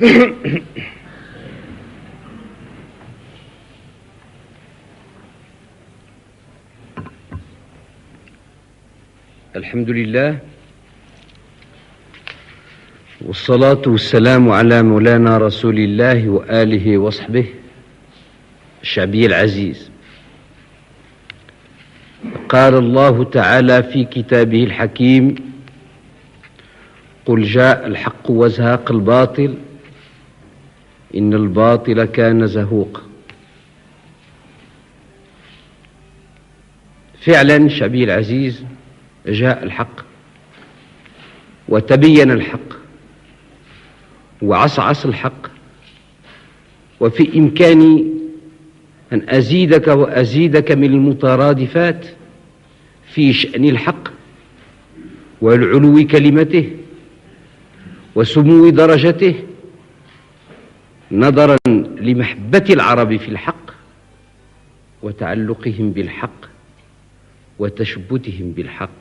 الحمد لله، والصلاة والسلام على مولانا رسول الله وآله وصحبه الشعبي العزيز. قال الله تعالى في كتابه الحكيم: قل جاء الحق وزهق الباطل إن الباطل كان زهوقا. فعلا شعبي العزيز، جاء الحق وتبين الحق وعصعص الحق، وفي إمكاني أن أزيدك وأزيدك من المترادفات في شأن الحق والعلو كلمته وسمو درجته، نظرا لمحبة العرب في الحق وتعلقهم بالحق وتشبتهم بالحق.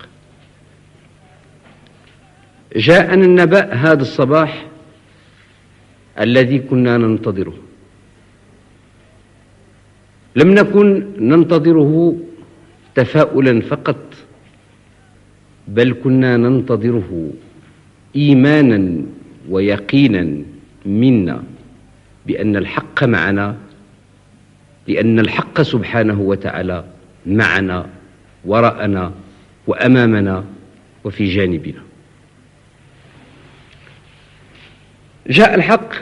جاءنا النبأ هذا الصباح الذي كنا ننتظره. لم نكن ننتظره تفاؤلا فقط، بل كنا ننتظره إيمانا ويقينا منا بأن الحق معنا، لأن الحق سبحانه وتعالى معنا وراءنا وأمامنا وفي جانبنا. جاء الحق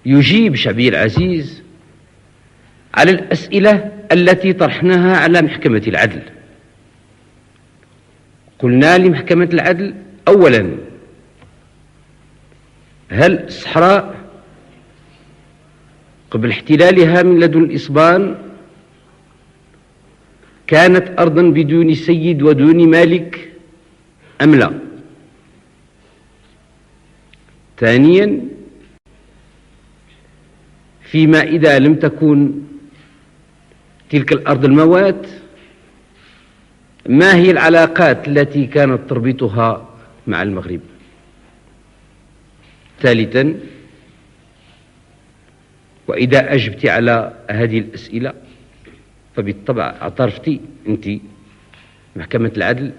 يجيب شعبي العزيز على الأسئلة التي طرحناها على محكمة العدل. قلنا لمحكمة العدل: أولا، هل الصحراء قبل احتلالها من لدن الإسبان كانت أرضا بدون سيد ودون مالك أم لا؟ ثانيا، فيما إذا لم تكن تلك الأرض الموات، ما هي العلاقات التي كانت تربطها مع المغرب؟ ثالثا، وإذا أجبت على هذه الأسئلة فبالطبع اعترفتي أنت محكمة العدل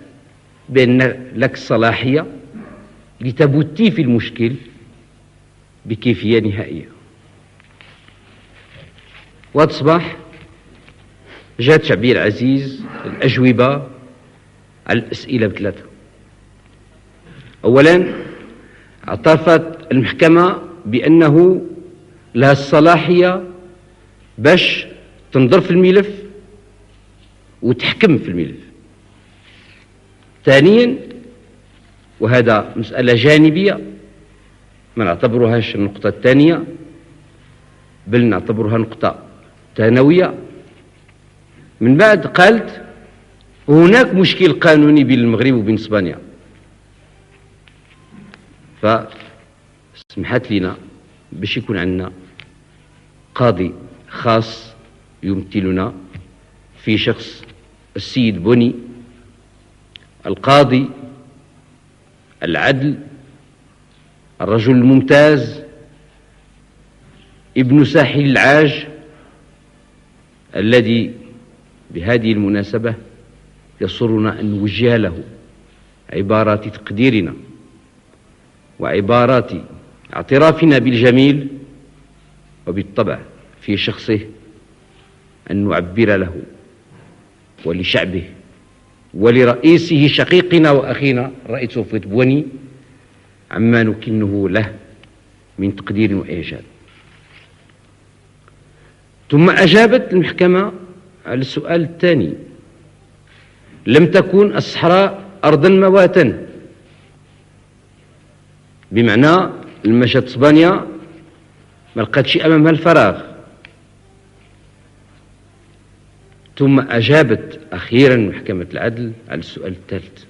بأن لك الصلاحية لتبتي في المشكل بكيفية نهائية. وهذا الصباح جاءت شعبي العزيز الأجوبة على الأسئلة بثلاثة. أولا، اعترفت المحكمة بأنه لها الصلاحية باش تنظر في الملف وتحكم في الملف. ثانيا، وهذا مسألة جانبية ما نعتبرهاش النقطة الثانية، بل نعتبرها نقطة ثانوية، من بعد قالت هناك مشكل قانوني بين المغرب وبين اسبانيا، فسمحت لنا باش يكون عندنا قاضي خاص يمثلنا في شخص السيد بوني، القاضي العدل، الرجل الممتاز، ابن ساحل العاج، الذي بهذه المناسبة يسرنا أن نوجه له عبارات تقديرنا وعبارات اعترافنا بالجميل، وبالطبع في شخصه أن نعبر له ولشعبه ولرئيسه شقيقنا وأخينا الرئيس توفيق بوني عما نكنه له من تقدير وإعجاب. ثم أجابت المحكمة على السؤال الثاني: لم تكن الصحراء أرضا مواتا، بمعنى لما جات اسبانيا ما لقاتش أمامها الفراغ. ثم أجابت أخيرا محكمة العدل على السؤال الثالث: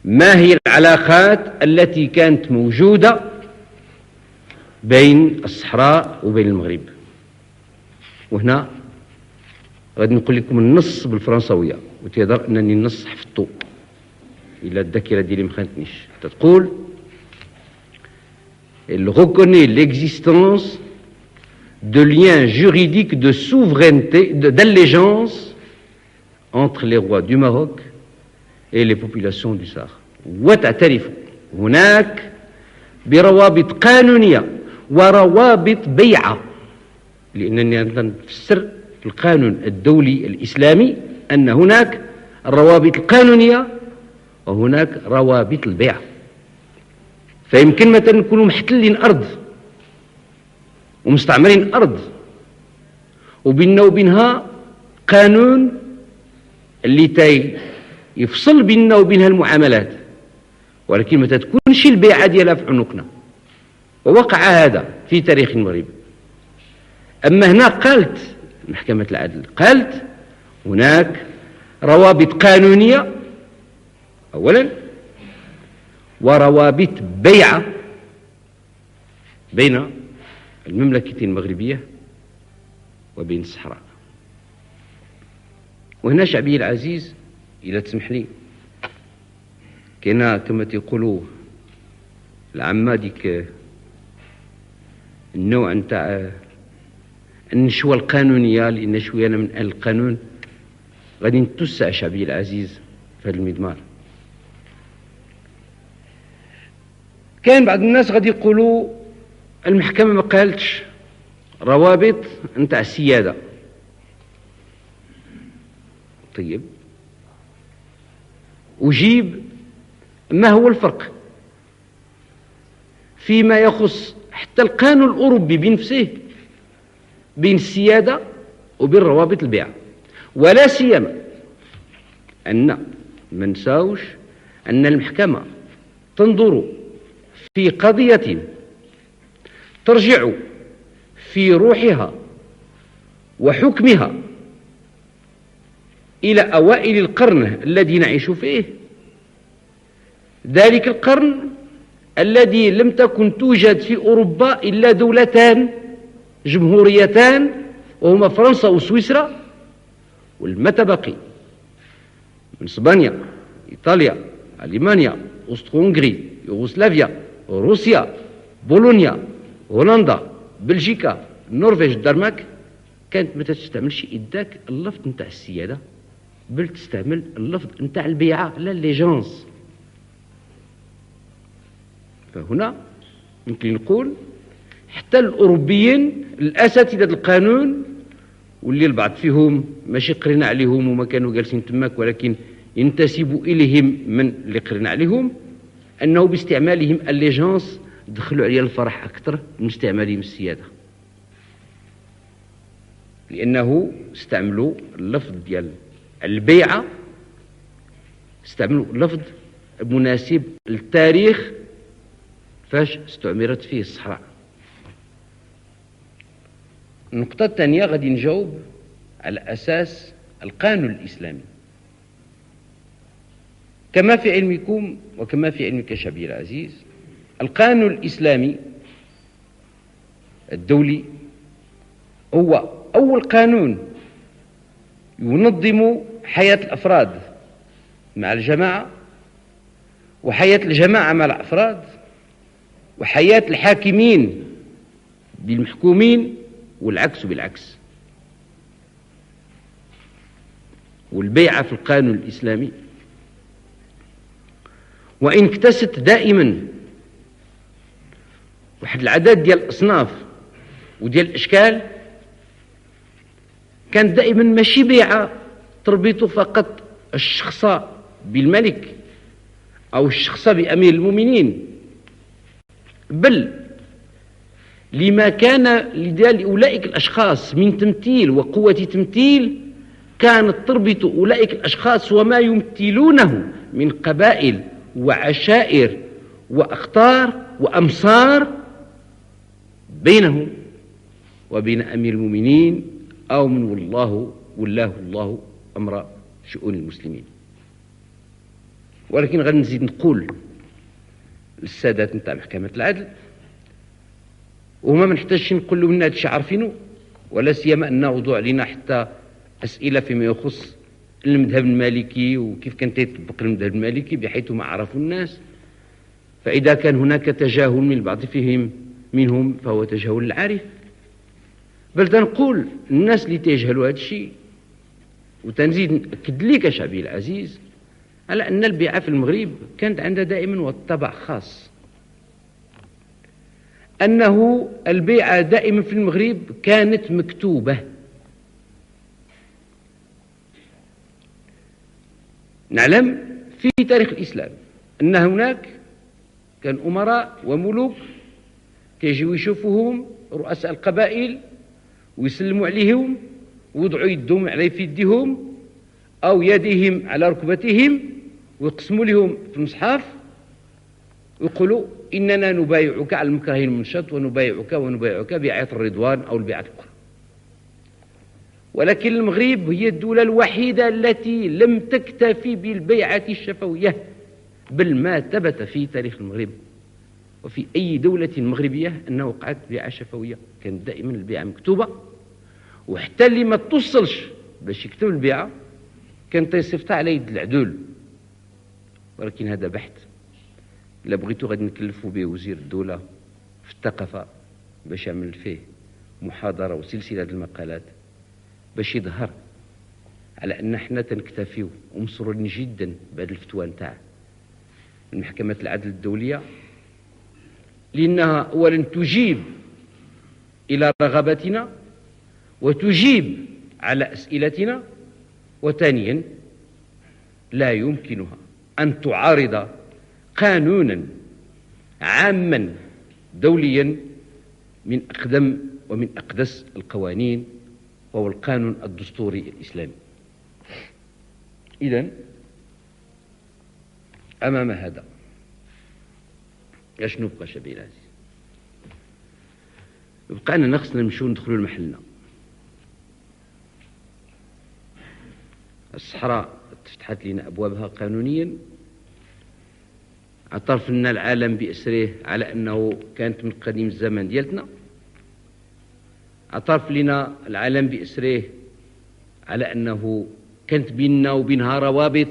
ما هي العلاقات التي كانت موجودة بين الصحراء وبين المغرب؟ وهنا غادي نقول لكم النص بالفرنسوية، وتيظهر أنني النص حفظته إلا الذاكرة ديالي ما خانتنيش. تقول: Elle reconnaît l'existence de liens juridiques de souveraineté, d'allégeance entre les rois du Maroc et les populations du Sahara. وتعترف هناك بروابط قانونية وروابط بيعة، لأنني نفسر في القانون الدولي الإسلامي أن هناك الروابط القانونية وهناك روابط البيعة. فيمكن مثلا نكونوا محتلين أرض ومستعمرين أرض وبيننا وبينها قانون اللي يفصل بيننا وبينها المعاملات، ولكن ما تكونش البيعة ديالها في عنقنا، ووقع هذا في تاريخ المغرب. أما هنا قالت محكمة العدل، قالت هناك روابط قانونية أولا وروابط بيعة بين المملكة المغربية وبين الصحراء. وهنا شعبي العزيز إذا تسمح لي، كاينه كما تيقولوا العامة ديك النوع نتاع النشوة القانونية، لأن شوية أنا من أهل القانون، غادي نتوسع شعبي العزيز في هذا المضمار. كاين بعض الناس غادي يقولوا المحكمة ما قالتش روابط نتاع السيادة. طيب، أجيب ما هو الفرق فيما يخص حتى القانون الأوروبي بنفسه بين السيادة وبين روابط البيع، ولا سيما أن ما نساوش أن المحكمة تنظر في قضية ترجع في روحها وحكمها إلى أوائل القرن الذي نعيش فيه، ذلك القرن الذي لم تكن توجد في أوروبا إلا دولتان جمهوريتان، وهما فرنسا وسويسرا، والما تبقي من اسبانيا، ايطاليا، المانيا، اوسترو-هنغري، يوغوسلافيا، روسيا، بولونيا، هولندا، بلجيكا، النرويج، الدنمارك، كانت ما تستعملش إداك اللفظ نتاع السيادة، بل تستعمل اللفظ نتاع البيعة، لا ليجانس. فهنا يمكن نقول حتى الأوروبيين الأساتذة القانون، واللي البعض فيهم ماشي قرينا عليهم وما كانوا جالسين تماك، ولكن ينتسبوا إليهم من اللي قرينا عليهم، أنه باستعمالهم الليجانس دخلوا عليها الفرح أكثر من استعمالهم السيادة، لأنه استعملوا اللفظ ديال البيعة، استعملوا لفظ مناسب للتاريخ فاش استعمرت فيه الصحراء. النقطة الثانية غادي نجاوب على أساس القانون الإسلامي. كما في علمكم وكما في علمك شعبي العزيز، القانون الإسلامي الدولي هو أول قانون ينظم حياة الأفراد مع الجماعة، وحياة الجماعة مع الأفراد، وحياة الحاكمين بالمحكومين، والعكس بالعكس. والبيعة في القانون الإسلامي وإن اكتست دائما واحد العدد ديال الأصناف وديال الأشكال، كانت دائما ماشي بيعة تربط فقط الشخص بالملك أو الشخص بأمير المؤمنين، بل لما كان لأولئك الأشخاص من تمثيل وقوة تمثيل، كانت تربط أولئك الأشخاص وما يمثلونه من قبائل وعشائر وأخطار وأمصار بينهم وبين أمير المؤمنين أو من ولاه الله أمر شؤون المسلمين. ولكن غادي نزيد نقول للسادات نتاع محكمة العدل، وهما ما نحتاجش نقول لهم هادشي عارفينه، ولا سيما أنه وضوع علينا حتى أسئلة فيما يخص المذهب المالكي وكيف كان يطبق المذهب المالكي، بحيث ما عرفوا الناس. فإذا كان هناك تجاهل من البعض فيهم منهم فهو تجاهل العارف. بل تنقول الناس اللي تيجهلوا هذا الشيء، وتنزيد نأكد لك يا شعبي العزيز على أن البيعة في المغرب كانت عندها دائما والطبع خاص، أنه البيعة دائما في المغرب كانت مكتوبة. نعلم في تاريخ الإسلام أن هناك كان أمراء وملوك تيجيو يشوفوهم رؤساء القبائل ويسلموا عليهم ويوضعوا يدهم على في يديهم أو يديهم على ركبتهم ويقسموا لهم في المصحف ويقولوا إننا نبايعك على المكره المنشط ونبايعك بيعة الرضوان أو البيعة الأخرى. ولكن المغرب هي الدولة الوحيدة التي لم تكتفي بالبيعة الشفوية، بل ما ثبت في تاريخ المغرب وفي أي دولة مغربية أنه وقعت بيعة شفوية، كانت دائما البيعة مكتوبة، وحتى اللي ما توصلش باش يكتب البيعة كان تيصيفطها على يد العدول. ولكن هذا بحث إلا بغيتو غادي نكلفوا به وزير الدولة في الثقافة باش يعمل فيه محاضرة وسلسلة المقالات باش يظهر على أن احنا تنكتفيو ومسرورين جدا بهذه الفتوى نتاع المحكمة العدل الدولية، لأنها أولا تجيب إلى رغباتنا وتجيب على أسئلتنا، وثانيا لا يمكنها أن تعارض قانونا عاما دوليا من أقدم ومن أقدس القوانين وهو القانون الدستوري الإسلامي. إذن أمام هذا اش نبقى شبيه العزيز؟ يبقى أننا خصنا نمشيو ندخلوا لمحلنا. الصحراء تفتحت لنا أبوابها قانونيا، اعترف لنا العالم بأسره على أنه كانت من قديم الزمن ديالتنا، اعترف لنا العالم بأسره على أنه كانت بيننا وبينها روابط،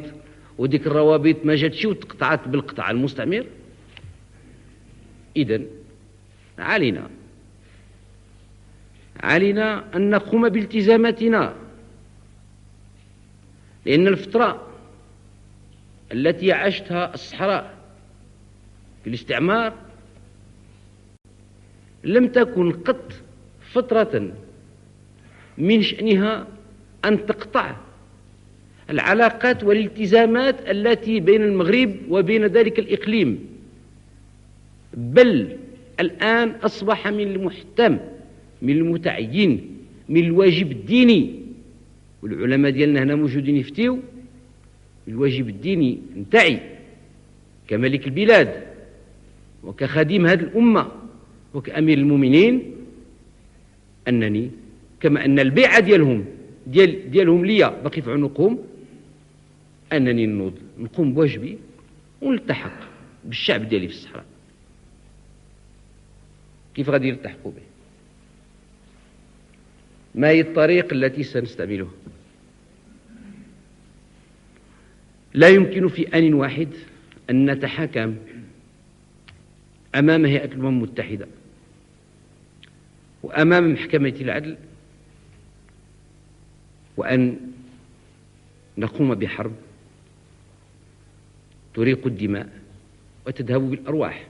وديك الروابط ما جاتش وتقطعت بالقطع المستعمر. إذن علينا أن نقوم بالتزاماتنا، لأن الفترة التي عاشتها الصحراء في الاستعمار لم تكن قط فترة من شأنها أن تقطع العلاقات والالتزامات التي بين المغرب وبين ذلك الإقليم، بل الآن أصبح من المحتم، من المتعين، من الواجب الديني، والعلماء ديالنا هنا موجودين يفتيو، الواجب الديني نتاعي كملك البلاد وكخادم هذه الأمة وكأمير المؤمنين أنني كما أن البيعة ديالهم ليا باقي في عنقهم، أنني نقوم بواجبي ونلتحق بالشعب ديالي في الصحراء. كيف غادي يلتحقوا به؟ ما هي الطريق التي سنستعملها؟ لا يمكن في آن واحد أن نتحاكم أمام هيئة الأمم المتحدة وأمام محكمة العدل وأن نقوم بحرب تريق الدماء وتذهب بالأرواح.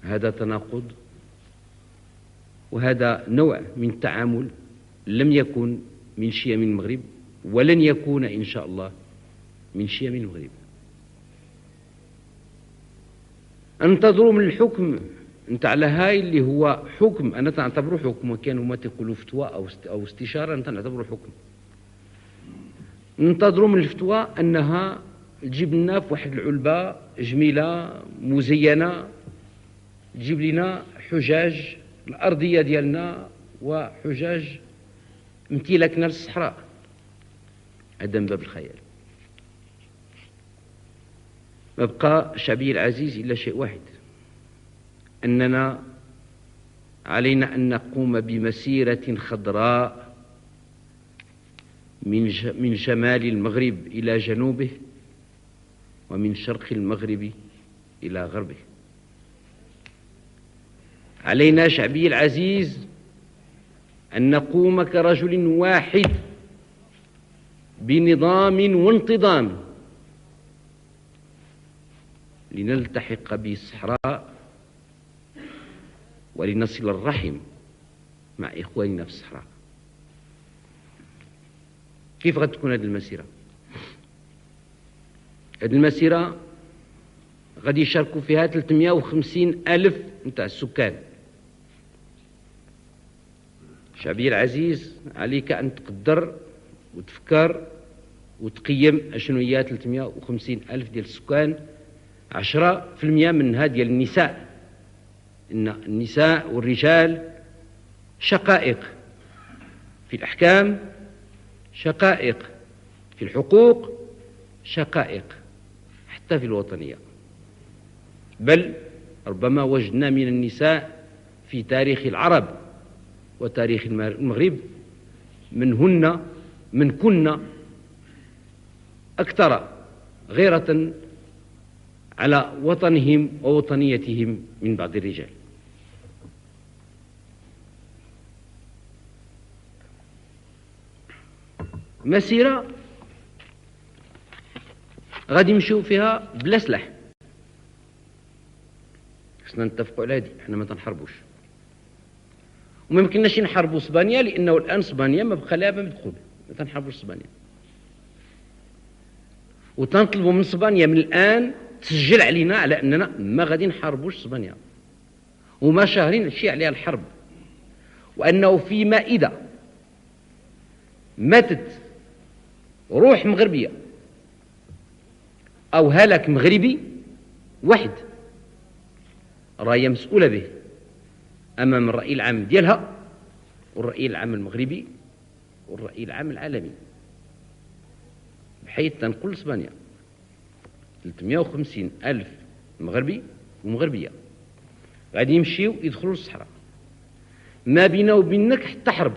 هذا تناقض، وهذا نوع من التعامل لم يكن من شيم المغرب ولن يكون إن شاء الله من شيم المغرب. انتظروا من الحكم نتاع لهاي اللي هو حكم، أنا تعتبره حكم، وكانوا ما تقولوا فتوى أو استشارة، أنا تعتبره حكم. ننتظروا من الفتوى أنها تجيب لنا في واحد العلبة جميلة مزينة، تجيب لنا حجاج الأرضية ديالنا وحجاج امتلاكنا للصحراء. هذا من باب الخيال. ما بقى شعبي العزيز إلا شيء واحد، أننا علينا أن نقوم بمسيرة خضراء من شمال المغرب إلى جنوبه، ومن شرق المغرب إلى غربه. علينا شعبي العزيز أن نقوم كرجل واحد بنظام وانتظام لنلتحق بالصحراء ولنصل الرحم مع إخواننا في الصحراء. كيف غتكون تكون هذه المسيرة؟ هذه المسيرة غادي يشاركوا فيها 350 ألف نتاع السكان. شعبي العزيز، عليك أن تقدر وتفكر وتقيم أشنو هي 350 ألف ديال السكان. 10% منها ديال النساء. إن النساء والرجال شقائق في الأحكام، شقائق في الحقوق، شقائق حتى في الوطنية. بل ربما وجدنا من النساء في تاريخ العرب وتاريخ المغرب من كنا أكثر غيرة على وطنهم ووطنيتهم من بعض الرجال. مسيرة غادي نمشيو فيها بلا سلاح. خصنا نتفقوا على هذه، حنا ما تنحاربوش وما يمكنناش نحاربوا اسبانيا، لانه الان اسبانيا ما بقى لها باب دخول، ما تنحاربوش اسبانيا. وتنطلبوا من اسبانيا من الان تسجل علينا على اننا ما غادي نحاربوش اسبانيا وما شاهرين شي عليها الحرب، وانه فيما اذا ماتت روح مغربيه او هلك مغربي واحد راهي مسؤوله به امام الراي العام ديالها والراي العام المغربي والراي العام العالمي، بحيث تنقل اسبانيا 350 ألف مغربي ومغربية غادي يمشيو يدخلوا للصحراء، ما بينا وبينك حتى حرب،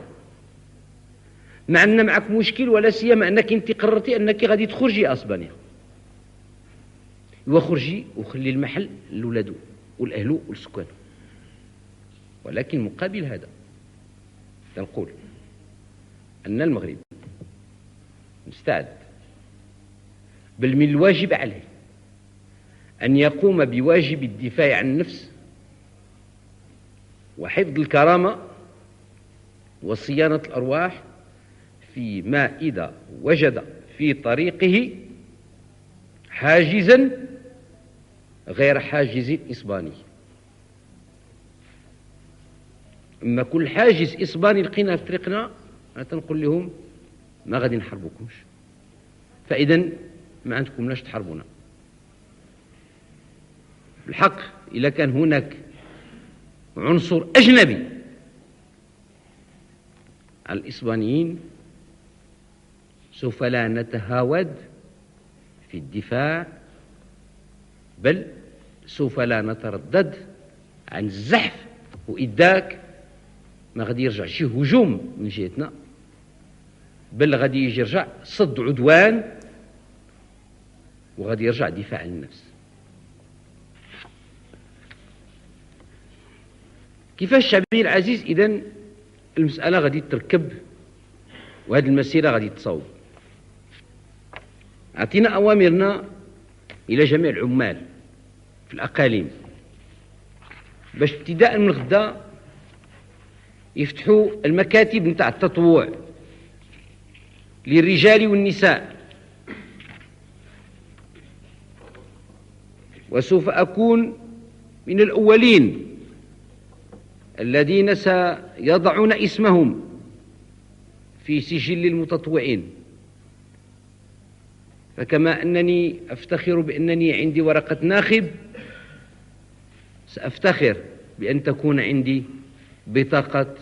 مع أن معك مشكل، ولا سيما أنك أنت قررتي أنك غادي تخرجي اسبانيا، وخرجي وخلي المحل لولادو والأهلو والسكان. ولكن مقابل هذا تنقول أن المغرب مستعد، بل من الواجب عليه أن يقوم بواجب الدفاع عن النفس وحفظ الكرامة وصيانة الأرواح فيما إذا وجد في طريقه حاجزا غير حاجز إسباني. أما كل حاجز إسباني لقينا في طريقنا تنقول لهم ما غادي نحاربوكمش، فإذا ما عندكمناش تحاربونا. بالحق إذا كان هناك عنصر أجنبي على الإسبانيين سوف لا نتهاود في الدفاع، بل سوف لا نتردد عن الزحف، وإذاك ما غادي يرجع شي هجوم من جهتنا، بل غادي يجي يرجع صد عدوان وغادي يرجع دفاع عن النفس. كيفاش شعبي العزيز؟ إذن المسألة غادي تركب وهذه المسيرة غادي تصوب. أعطينا أوامرنا إلى جميع العمال في الأقاليم باش ابتداء من غدا يفتحوا المكاتب نتاع التطوع للرجال والنساء، وسوف أكون من الأولين الذين سيضعون اسمهم في سجل المتطوعين. فكما أنني أفتخر بأنني عندي ورقة ناخب، سأفتخر بأن تكون عندي بطاقة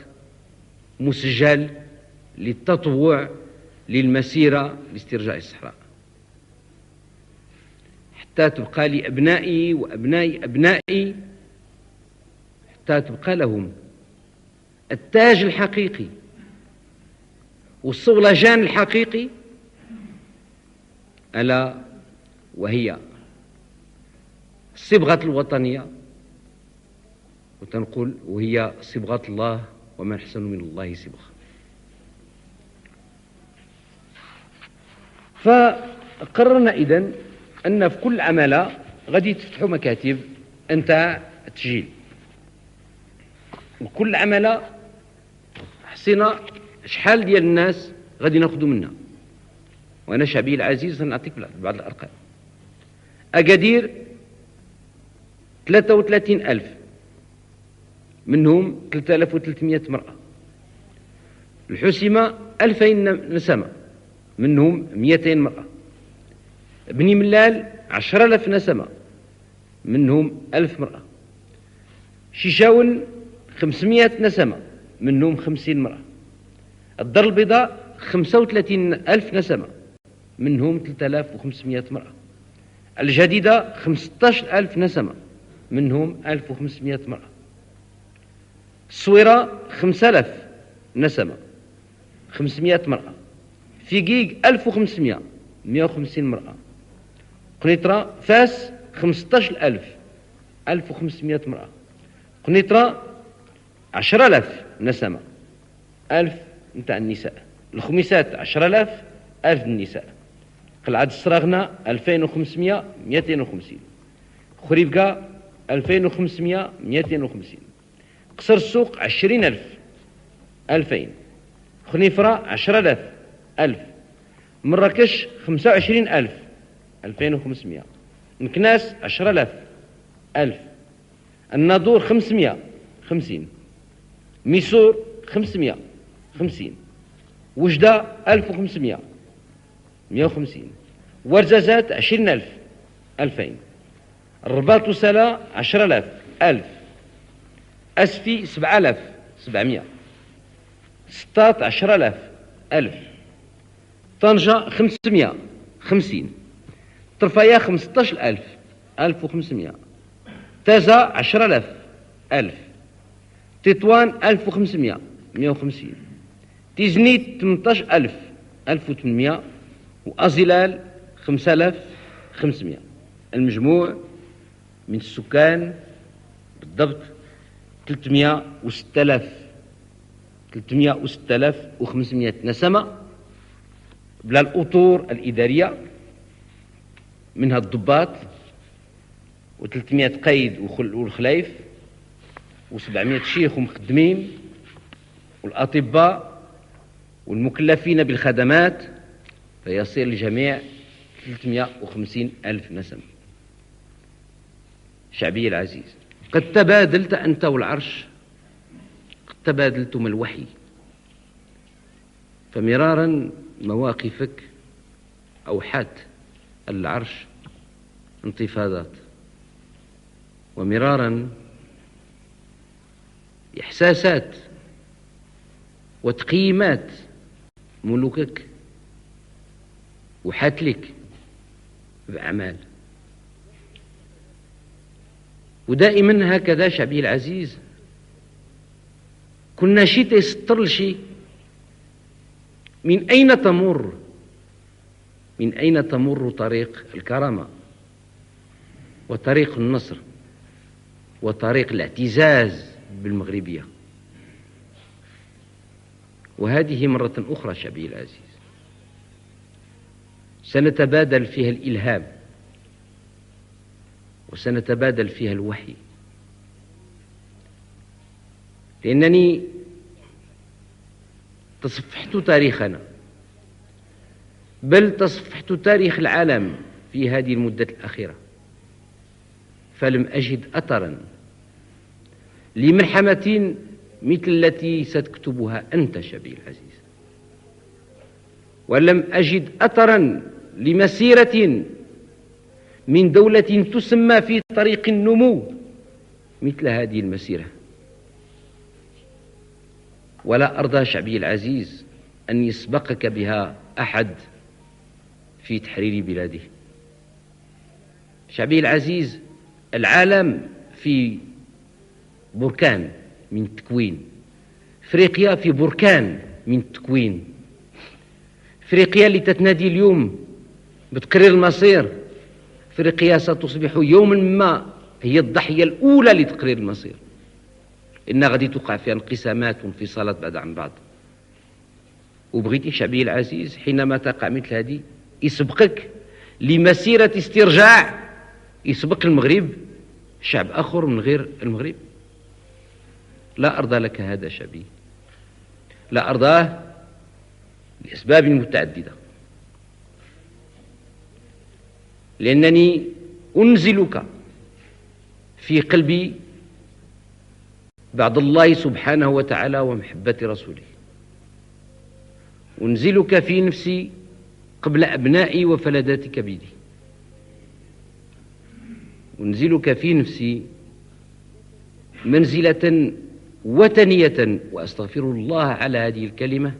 مسجل للتطوع للمسيرة لاسترجاع الصحراء، حتى تبقى لي أبنائي وأبناء أبنائي، حتى تبقى لهم التاج الحقيقي والصولجان الحقيقي، ألا وهي الصبغة الوطنية، وتنقول وهي صبغة الله وما أحسن من الله صبغة. فقررنا إذن أن في كل عمالة غادي تفتحوا مكاتب نتاع التسجيل، وكل عمالة حسينا شحال ديال الناس غادي ناخذوا منها. وأنا شعبي العزيز سنعطيك بعض الأرقام. أكادير 33,000 منهم 3300 مرأة. الحسيمة 2000 نسمة منهم 200 مرأة. بني ملال 10,000 نسمة منهم 1000 مرأة. شيشاون 500 نسمة منهم 50 مرأة. الدار البيضاء 35,000 نسمة منهم 3500 مرأة. الجديدة 15,000 نسمة منهم 1500 مرأة. الصويرة 5,000 نسمة 500 مرأة. فيقيق 1500 150 مرأة. قنيطرة فاس 15,000 1500 مرأة. قنيطرة 10,000 نسمة 1000 نتاع النساء. الخميسات 10,000 1000 النساء. قلعة السراغنة 2500 250. خريبكا 2500 250. قصر السوق 20,000 2000. خنيفرة 10,000 1000. مراكش 25,000 2500. مكناس 10,000 1000. الناظور 500 50. ميسور 500 50. وجدة 1500 150. ورزازات 20,000 2000. الرباط وسلا 10,000 1000. أسفي 7,000 700. سطات 10,000 1000. طنجة 500 50. طرفايا 15,000 1500. تازا 10,000 1000. تطوان 1500 150. تيزنيت 18,000 1800. وأزلال 5,500. المجموع من السكان بالضبط 306,500 نسمة، بلا الأطور الإدارية منها الضباط و300 قيد والخلايف و700 شيخ ومخدمين والأطباء والمكلفين بالخدمات، فيصير الجميع 350,000 نسمة. شعبي العزيز، قد تبادلت أنت والعرش، قد تبادلتم الوحي، فمرارا مواقفك أوحت العرش انتفاضات، ومرارا إحساسات وتقييمات ملوكك وحات لك بأعمال. ودائما هكذا شعبي العزيز، كنا شي تيسطر لشي من أين تمر طريق الكرامة وطريق النصر وطريق الاعتزاز بالمغربية. وهذه مرة أخرى شعبي العزيز سنتبادل فيها الإلهام وسنتبادل فيها الوحي، لأنني تصفحت تاريخنا، بل تصفحت تاريخ العالم في هذه المدة الأخيرة، فلم أجد أثرا لملحمة مثل التي ستكتبها أنت شعبي العزيز، ولم أجد أثرا لمسيرة من دولة تسمى في طريق النمو مثل هذه المسيرة. ولا أرضى شعبي العزيز أن يسبقك بها أحد في تحرير بلاده. شعبي العزيز، العالم في بركان من التكوين، إفريقيا في بركان من التكوين. إفريقيا اللي تتنادي اليوم بتقرير المصير أفريقيا ستصبح يوما ما هي الضحية الأولى لتقرير المصير، إن غادي توقع فيها انقسامات وانفصالات بعد عن بعض. وبغيتي شعبي العزيز حينما تقع مثل هذه يسبقك لمسيرة استرجاع، يسبق المغرب شعب آخر من غير المغرب. لا أرضى لك هذا شعبي، لا أرضاه لأسباب متعددة، لأنني أنزلك في قلبي بعد الله سبحانه وتعالى ومحبة رسوله، أنزلك في نفسي قبل أبنائي وفلذات كبدي، أنزلك في نفسي منزلة وتنية، وأستغفر الله على هذه الكلمة،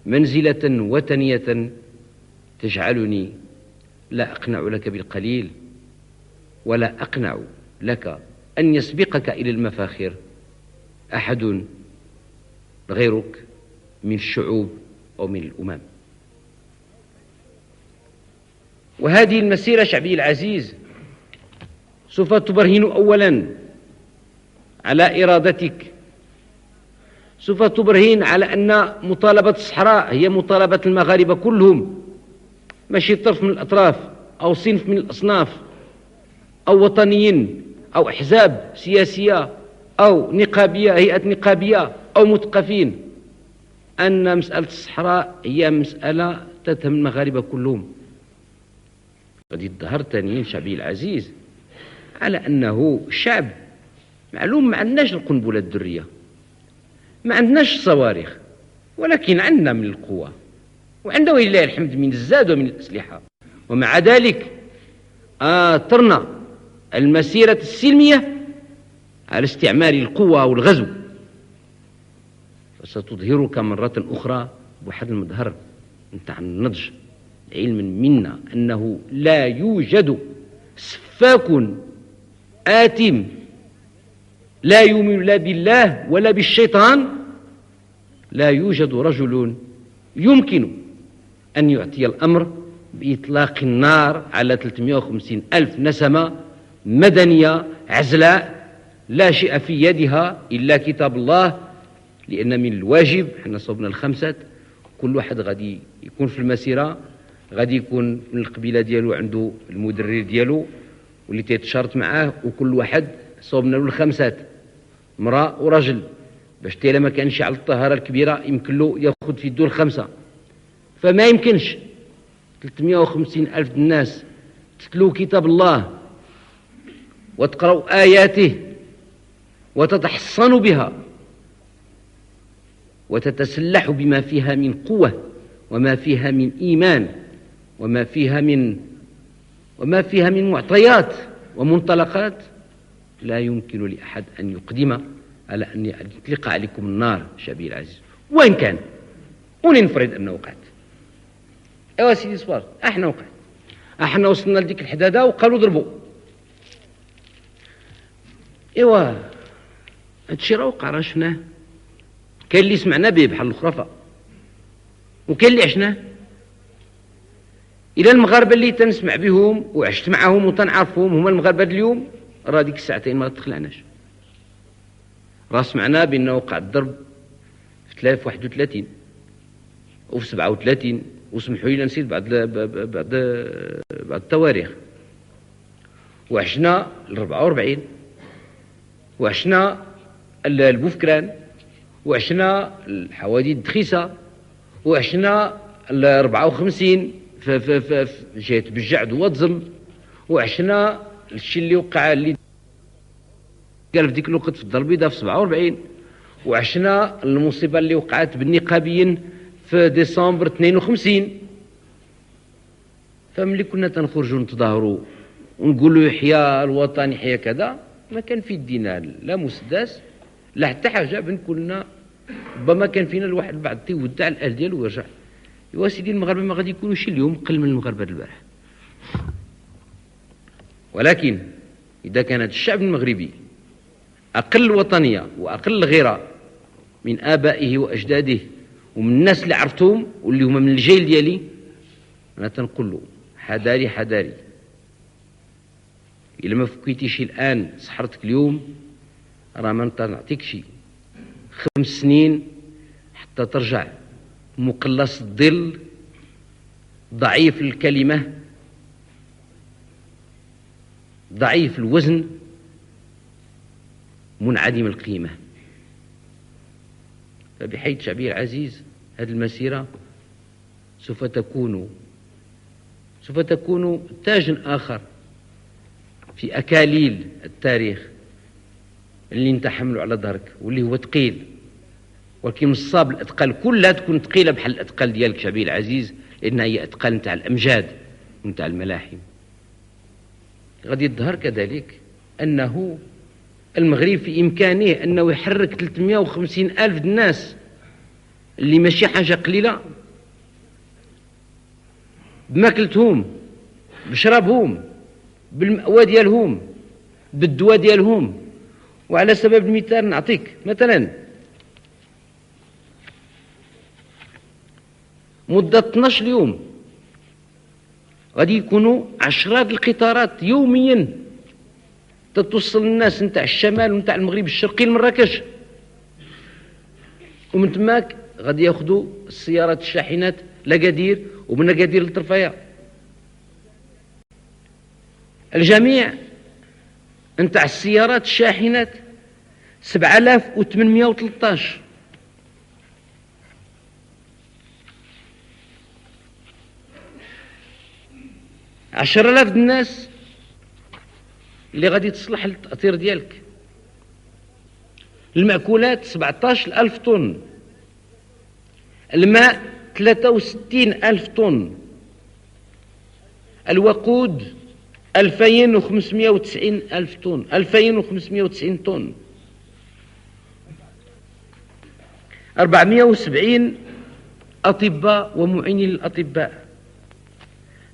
منزلة وتنية تجعلني لا أقنع لك بالقليل، ولا أقنع لك أن يسبقك إلى المفاخر أحد غيرك من الشعوب أو من الأمم. وهذه المسيرة شعبي العزيز سوف تبرهن أولا على إرادتك، سوف تبرهن على أن مطالبة الصحراء هي مطالبة المغاربة كلهم، ماشي طرف من الأطراف أو صنف من الأصناف أو وطنيين أو أحزاب سياسية أو نقابية، هيئة نقابية أو مثقفين، أن مسألة الصحراء هي مسألة تتهم المغاربة كلهم. غادي يظهر تانيين شعبي العزيز على أنه شعب معلوم ما عندناش القنبلة الذرية، ما عندناش الصواريخ، ولكن عندنا من القوة، وعندنا ولله الحمد من الزاد ومن الأسلحة، ومع ذلك آثرنا المسيرة السلمية على استعمال القوة والغزو. فستظهرك مرة أخرى بواحد المظهر نتاع النضج علما منا أنه لا يوجد سفاك آثم لا يؤمن لا بالله ولا بالشيطان، لا يوجد رجل يمكن أن يعطي الأمر بإطلاق النار على 350 ألف نسمة مدنية عزلاء لا شيء في يدها إلا كتاب الله، لأن من الواجب حنا صوبنا الخمسة، كل واحد غادي يكون في المسيرة غادي يكون من القبيلة ديالو عنده المدرر ديالو واللي تيتشارط معاه، وكل واحد صوبنا له الخمسات امرأة ورجل، باش تيلا ما كانش على الطهارة الكبيرة يمكن له ياخذ في الدور 5. فما يمكنش 350 ألف الناس تتلو كتاب الله وتقرأوا آياته وتتحصنوا بها وتتسلح بما فيها من قوة وما فيها من إيمان وما فيها من معطيات ومنطلقات، لا يمكن لأحد أن يقدم على أن يطلق عليكم النار شعبي العزيز، وإن كان وننفرض أنه وقعت. ايوا سيدي صبار، احنا وقعت، احنا وصلنا لديك الحداده وقالوا ضربوا. ايوا هادشي راه وقع، راه شفناه، كاين اللي سمعنا به بحال الخرافه وكاين اللي عشناه. الى المغاربه اللي تنسمع بهم وعشت معهم وتنعرفهم هما المغاربه اليوم، راه ديك الساعتين ما تخلعناش. راه سمعنا بانه وقع الضرب في 31 وفي 37، وسمحوا لي نسيت بعد التواريخ، وعشنا ال44 وعشنا البوفكران وعشنا الحوادث الدخيسة وعشنا ال54 في جهة بالجعد واتزم، وعشنا الشيء اللي وقع اللي قال في ديك الوقت في الدار البيضاء في 47، وعشنا المصيبة اللي وقعت بالنقابيين في ديسمبر 52. فملي كنا تنخرجوا نتظاهروا ونقولوا يحيى الوطن يحيى كذا، ما كان في يدينا لا مسدس لا حتى حاجه، بن كنا ربما كان فينا الواحد البعض تيودع الاهل ديالو ويرجع. ايوا سيدي المغاربه ما غادي يكونوا شي اليوم قل من المغاربه البارح، ولكن اذا كان هذا الشعب المغربي اقل وطنيه واقل غيره من ابائه واجداده ومن الناس اللي عرفتهم واللي هما من الجيل ديالي، انا تنقول له حذاري حذاري إلا ما فكيتيش الآن سحرتك اليوم راه ما نعطيكش 5 سنين حتى ترجع مقلص الظل، ضعيف الكلمة، ضعيف الوزن، منعدم القيمة. فبحيث شعبي العزيز هذه المسيرة سوف تكون تاج آخر في أكاليل التاريخ اللي انت حمله على ظهرك واللي هو ثقيل، ولكن الصاب الأثقال كلها تكون ثقيلة بحال الأثقال ديالك شعبي العزيز، لأنها هي أثقال نتاع الأمجاد ونتاع الملاحم. غادي يظهر كذلك أنه المغرب في إمكانه أنه يحرك 350 ألف الناس، اللي ماشي حاجة قليلة، بماكلتهم، بشرابهم، بالمأوى ديالهم، بالدواء ديالهم. وعلى سبب المثال نعطيك مثلا مدة 12 يوم غادي يكونوا عشرات القطارات يوميا تتوصل الناس نتاع الشمال ونتاع المغرب الشرقي لمراكش، ومن تماك غادي ياخذوا السيارات الشاحنات لأكادير، ومن أكادير لطرفايا. الجميع نتاع السيارات الشاحنات 7813. عشر آلاف الناس اللي غادي تصلح للتأطير ديالك. المأكولات 17,000 طن، الماء 63,000 طن، الوقود 2590 طن، 2590 طن، 470 أطباء ومعينين للأطباء،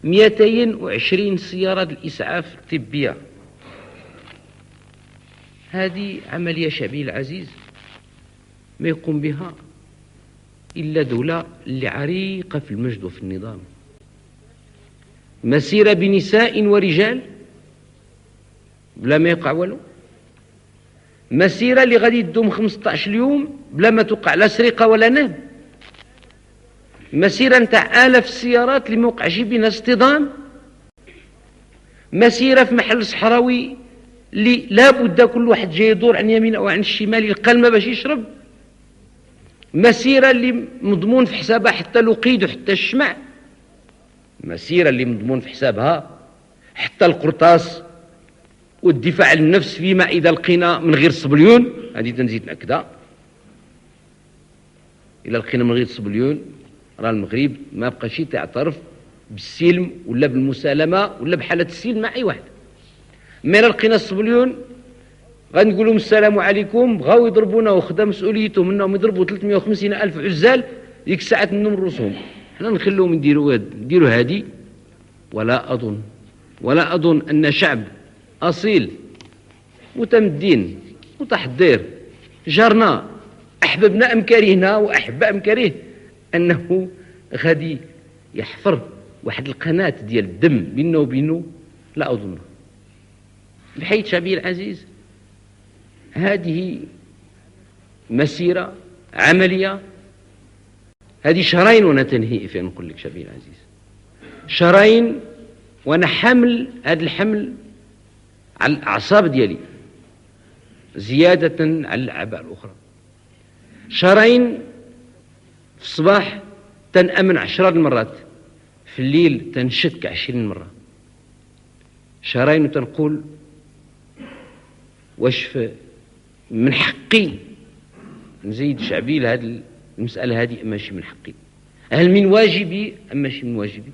220 سيارة للإسعاف الطبية. هذه عملية شعبية العزيز ما يقوم بها إلا دولة اللي عريقة في المجد وفي النظام، مسيرة بنساء ورجال بلا ما يقع والو، مسيرة اللي غادي تدوم 15 يوم بلا ما توقع لا سرقة ولا نهب، مسيرة نتاع آلاف السيارات اللي ما وقعش بينها اصطدام، مسيرة في محل صحراوي اللي لا بد كل واحد جاي يدور عن يمين أو عن الشمال يلقى الماء باش يشرب، مسيرة اللي مضمون في حسابها حتى الوقيد وحتى الشمع، مسيرة اللي مضمون في حسابها حتى القرطاس والدفاع عن النفس فيما إذا لقينا من غير الصبليون. هذه تنزيد نأكدها، إذا لقينا من غير الصبليون راه المغرب ما بقاش تعترف بالسلم ولا بالمسالمة ولا بحالة السلم مع أي واحد. ما لقينا الصبليون غنقولهم السلام عليكم، بغاو يضربونا وخدا مسؤوليتهم انهم يضربوا 350 ألف عزال، ديك الساعات منهم رؤوسهم، حنا نخلوهم يديروا هادي. ولا أظن أن شعب أصيل متمدين متحضر جارنا أحببنا أم كرهنا وأحباء أم كره أنه غادي يحفر واحد القناة ديال الدم بيننا وبينه، لا أظن. بحيث شعبي العزيز هذه مسيرة عملية، هذه شهرين وانا تنهي فين نقول لك شعبي العزيز، شهرين وانا حمل هذا الحمل على الأعصاب ديالي زيادة على الأعباء الأخرى. شهرين في الصباح تنأمن 10 مرات، في الليل تنشك 20 مرة. شهرين وتنقول واش من حقي نزيد شعبي لهذه المسألة هذه أم ماشي من حقي؟ هل من واجبي أم ماشي من واجبي؟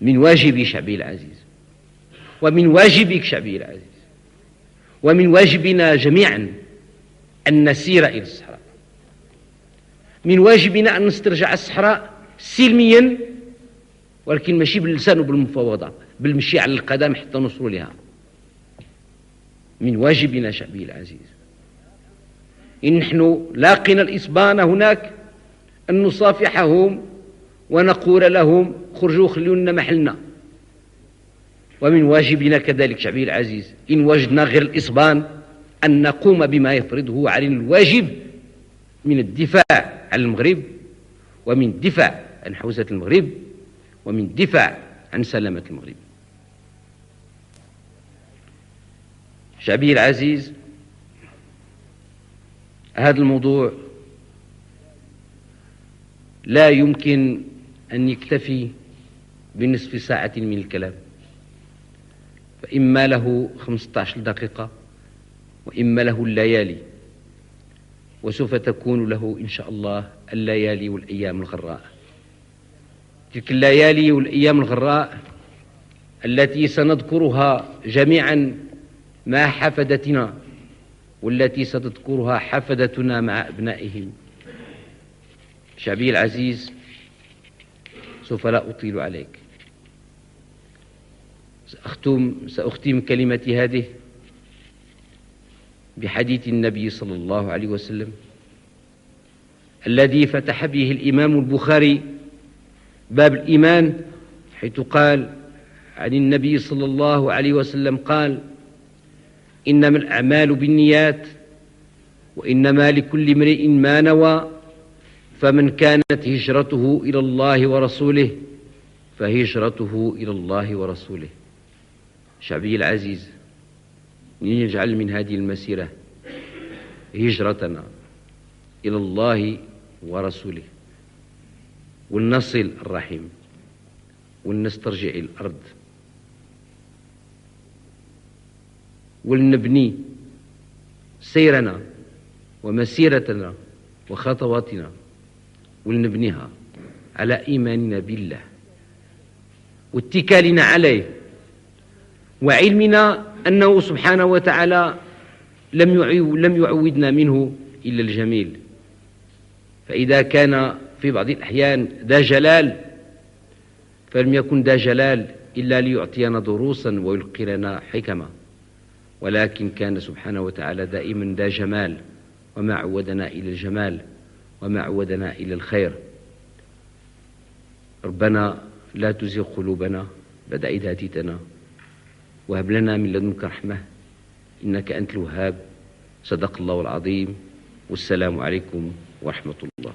من واجبي شعبي العزيز، ومن واجبك شعبي العزيز، ومن واجبنا جميعا أن نسير إلى الصحراء، من واجبنا أن نسترجع الصحراء سلميا، ولكن ماشي باللسان وبالمفاوضة، بالمشي على القدم حتى نوصلوا لها. من واجبنا شعبي العزيز إن نحن لاقينا الإصبان هناك أن نصافحهم ونقول لهم خرجوا خلونا محلنا، ومن واجبنا كذلك شعبي العزيز إن وجدنا غير الإصبان أن نقوم بما يفرضه علينا الواجب من الدفاع عن المغرب، ومن الدفاع عن حوزة المغرب، ومن الدفاع عن سلامة المغرب. شعبي العزيز، هذا الموضوع لا يمكن أن يكتفي بنصف ساعة من الكلام، فإما له 15 دقيقة وإما له الليالي، وسوف تكون له إن شاء الله الليالي والأيام الغراء. تلك الليالي والأيام الغراء التي سنذكرها جميعا مع حفدتنا، والتي ستذكرها حفدتنا مع أبنائهم. شعبي العزيز، سوف لا أطيل عليك، سأختم كلمتي هذه بحديث النبي صلى الله عليه وسلم الذي فتح به الإمام البخاري باب الإيمان، حيث قال عن النبي صلى الله عليه وسلم قال: إنما الأعمال بالنيات وإنما لكل امرئ ما نوى، فمن كانت هجرته إلى الله ورسوله فهجرته إلى الله ورسوله. شعبي العزيز، لنجعل من هذه المسيرة هجرتنا إلى الله ورسوله، ولنصل الرحم، ولنسترجع الأرض، ولنبني سيرنا ومسيرتنا وخطواتنا، ولنبنيها على إيماننا بالله واتكالنا عليه، وعلمنا أنه سبحانه وتعالى لم يعودنا منه إلا الجميل. فإذا كان في بعض الأحيان ذا جلال، فلم يكن ذا جلال إلا ليعطينا دروسا ويلقي لنا حكمة، ولكن كان سبحانه وتعالى دائما ذا جمال، وما عودنا إلى الجمال وما عودنا إلى الخير. ربنا لا تزغ قلوبنا بعد إذ هديتنا، وهب لنا من لدنك رحمة إنك أنت الوهاب. صدق الله العظيم، والسلام عليكم ورحمة الله.